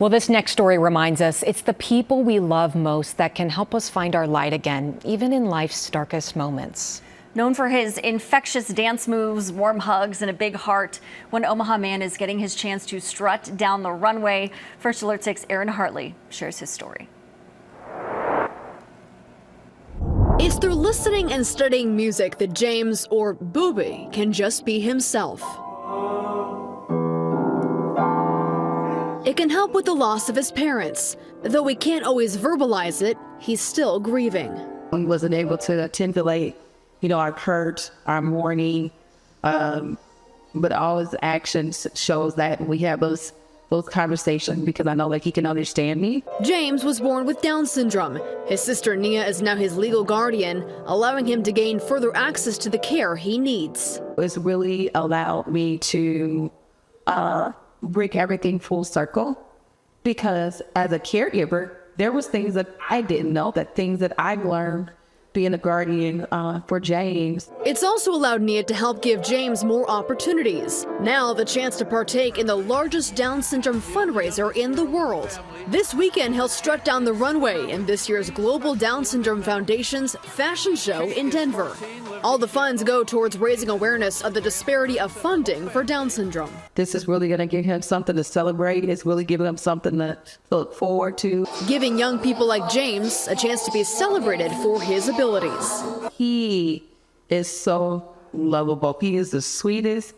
Well, this next story reminds us it's the people we love most that can help us find our light again, even in life's darkest moments. Known for his infectious dance moves, warm hugs, and a big heart, one Omaha man is getting his chance to strut down the runway. First Alert 6's Aaron Hartley shares his story. It's through listening and studying music that James, or Booby, can just be himself. It can help with the loss of his parents. Though he can't always verbalize it, he's still grieving. We wasn't able to articulate, our hurt, our mourning, but all his actions shows that we have those conversations because I know that he can understand me. James was born with Down syndrome. His sister Nia is now his legal guardian, allowing him to gain further access to the care he needs. It's really allowed me to bring everything full circle, because as a caregiver, there was things that I didn't know, things that I've learned being a guardian for James. It's also allowed Nia to help give James more opportunities. Now the chance to partake in the largest Down syndrome fundraiser in the world. This weekend he'll strut down the runway in this year's Global Down Syndrome Foundation's fashion show in Denver. All the funds go towards raising awareness of the disparity of funding for Down syndrome. This is really going to give him something to celebrate. It's really giving him something to look forward to. Giving young people like James a chance to be celebrated for his abilities. He is so lovable. He is the sweetest,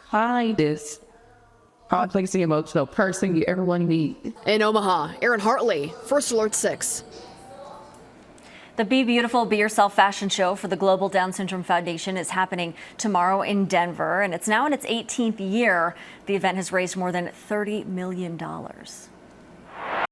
kindest, complex, emotional person you ever want to meet. In Omaha, Aaron Hartley, First Alert 6. The Be Beautiful, Be Yourself fashion show for the Global Down Syndrome Foundation is happening tomorrow in Denver, and it's now in its 18th year. The event has raised more than $30 million.